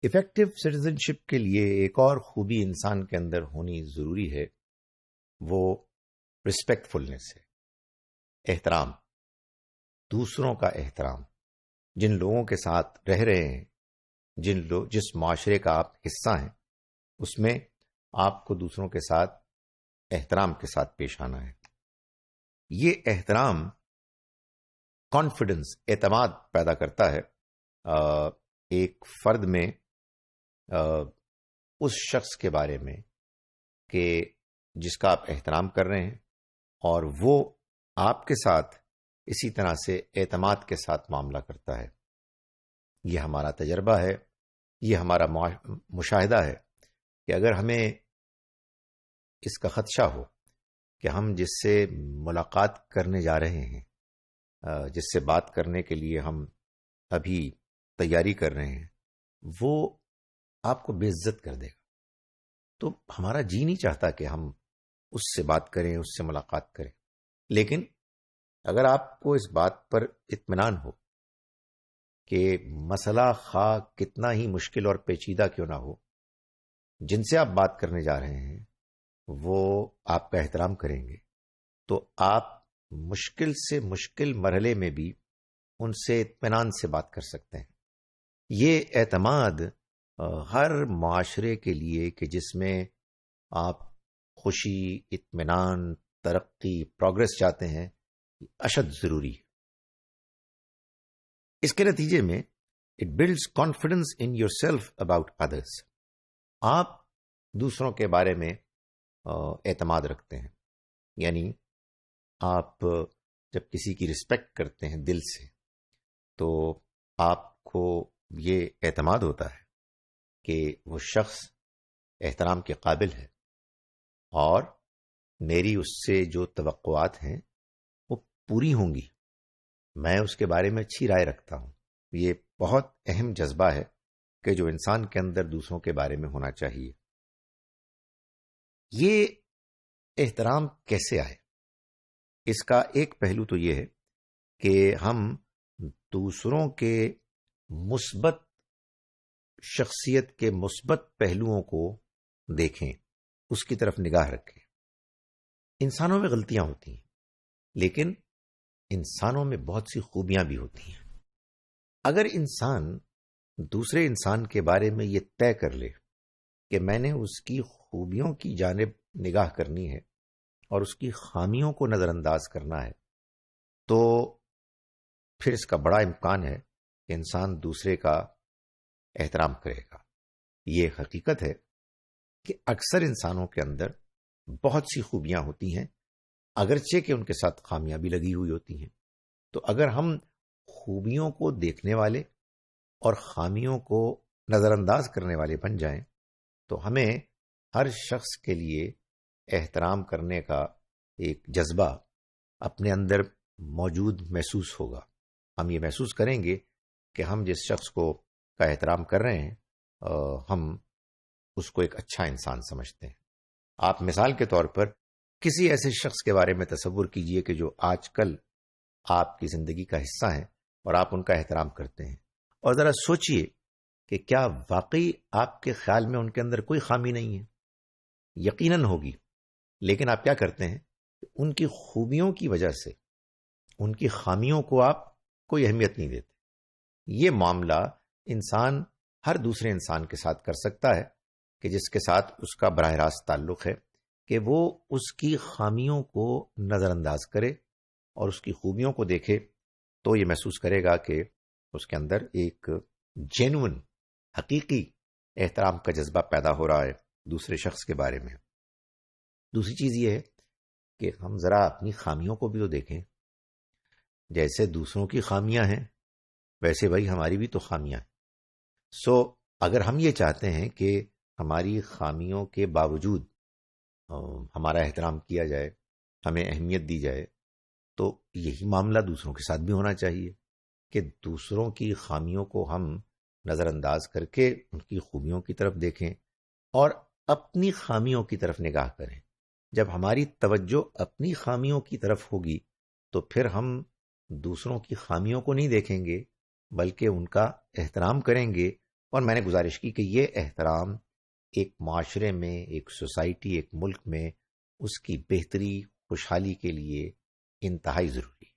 Effective citizenship کے لیے ایک اور خوبی انسان کے اندر ہونی ضروری ہے، وہ ریسپیکٹفلنس ہے، احترام، دوسروں کا احترام۔ جن لوگوں کے ساتھ رہ رہے ہیں، جس معاشرے کا آپ حصہ ہیں، اس میں آپ کو دوسروں کے ساتھ احترام کے ساتھ پیش آنا ہے۔ یہ احترام کانفیڈنس، اعتماد پیدا کرتا ہے ایک فرد میں اس شخص کے بارے میں کہ جس کا آپ احترام کر رہے ہیں، اور وہ آپ کے ساتھ اسی طرح سے اعتماد کے ساتھ معاملہ کرتا ہے۔ یہ ہمارا تجربہ ہے، یہ ہمارا مشاہدہ ہے کہ اگر ہمیں اس کا خدشہ ہو کہ ہم جس سے ملاقات کرنے جا رہے ہیں، جس سے بات کرنے کے لیے ہم ابھی تیاری کر رہے ہیں، وہ آپ کو بے عزت کر دے گا، تو ہمارا جی نہیں چاہتا کہ ہم اس سے بات کریں، اس سے ملاقات کریں۔ لیکن اگر آپ کو اس بات پر اطمینان ہو کہ مسئلہ خواہ کتنا ہی مشکل اور پیچیدہ کیوں نہ ہو، جن سے آپ بات کرنے جا رہے ہیں وہ آپ کا احترام کریں گے، تو آپ مشکل سے مشکل مرحلے میں بھی ان سے اطمینان سے بات کر سکتے ہیں۔ یہ اعتماد ہر معاشرے کے لیے کہ جس میں آپ خوشی، اطمینان، ترقی، پروگرس چاہتے ہیں، اشد ضروری ہے۔ اس کے نتیجے میں it builds confidence in your self about others. آپ دوسروں کے بارے میں اعتماد رکھتے ہیں، یعنی آپ جب کسی کی رسپیکٹ کرتے ہیں دل سے، تو آپ کو یہ اعتماد ہوتا ہے کہ وہ شخص احترام کے قابل ہے، اور میری اس سے جو توقعات ہیں وہ پوری ہوں گی، میں اس کے بارے میں اچھی رائے رکھتا ہوں۔ یہ بہت اہم جذبہ ہے کہ جو انسان کے اندر دوسروں کے بارے میں ہونا چاہیے۔ یہ احترام کیسے آئے؟ اس کا ایک پہلو تو یہ ہے کہ ہم دوسروں کے مثبت شخصیت کے مثبت پہلوؤں کو دیکھیں، اس کی طرف نگاہ رکھیں۔ انسانوں میں غلطیاں ہوتی ہیں، لیکن انسانوں میں بہت سی خوبیاں بھی ہوتی ہیں۔ اگر انسان دوسرے انسان کے بارے میں یہ طے کر لے کہ میں نے اس کی خوبیوں کی جانب نگاہ کرنی ہے اور اس کی خامیوں کو نظر انداز کرنا ہے، تو پھر اس کا بڑا امکان ہے کہ انسان دوسرے کا احترام کرے گا۔ یہ حقیقت ہے کہ اکثر انسانوں کے اندر بہت سی خوبیاں ہوتی ہیں، اگرچہ کہ ان کے ساتھ خامیاں بھی لگی ہوئی ہوتی ہیں۔ تو اگر ہم خوبیوں کو دیکھنے والے اور خامیوں کو نظر انداز کرنے والے بن جائیں، تو ہمیں ہر شخص کے لیے احترام کرنے کا ایک جذبہ اپنے اندر موجود محسوس ہوگا۔ ہم یہ محسوس کریں گے کہ ہم جس شخص کو کا احترام کر رہے ہیں، ہم اس کو ایک اچھا انسان سمجھتے ہیں۔ آپ مثال کے طور پر کسی ایسے شخص کے بارے میں تصور کیجئے کہ جو آج کل آپ کی زندگی کا حصہ ہیں اور آپ ان کا احترام کرتے ہیں، اور ذرا سوچئے کہ کیا واقعی آپ کے خیال میں ان کے اندر کوئی خامی نہیں ہے؟ یقیناً ہوگی، لیکن آپ کیا کرتے ہیں؟ ان کی خوبیوں کی وجہ سے ان کی خامیوں کو آپ کوئی اہمیت نہیں دیتے۔ یہ معاملہ انسان ہر دوسرے انسان کے ساتھ کر سکتا ہے کہ جس کے ساتھ اس کا براہ راست تعلق ہے، کہ وہ اس کی خامیوں کو نظر انداز کرے اور اس کی خوبیوں کو دیکھے، تو یہ محسوس کرے گا کہ اس کے اندر ایک جینوئن، حقیقی احترام کا جذبہ پیدا ہو رہا ہے دوسرے شخص کے بارے میں۔ دوسری چیز یہ ہے کہ ہم ذرا اپنی خامیوں کو بھی تو دیکھیں۔ جیسے دوسروں کی خامیاں ہیں، ویسے بھائی ہماری بھی تو خامیاں ہیں۔ اگر ہم یہ چاہتے ہیں کہ ہماری خامیوں کے باوجود ہمارا احترام کیا جائے، ہمیں اہمیت دی جائے، تو یہی معاملہ دوسروں کے ساتھ بھی ہونا چاہیے کہ دوسروں کی خامیوں کو ہم نظر انداز کر کے ان کی خوبیوں کی طرف دیکھیں اور اپنی خامیوں کی طرف نگاہ کریں۔ جب ہماری توجہ اپنی خامیوں کی طرف ہوگی تو پھر ہم دوسروں کی خامیوں کو نہیں دیکھیں گے، بلکہ ان کا احترام کریں گے اور میں نے گزارش کی کہ یہ احترام ایک معاشرے میں، ایک سوسائٹی، ایک ملک میں اس کی بہتری، خوشحالی کے لیے انتہائی ضروری ہے۔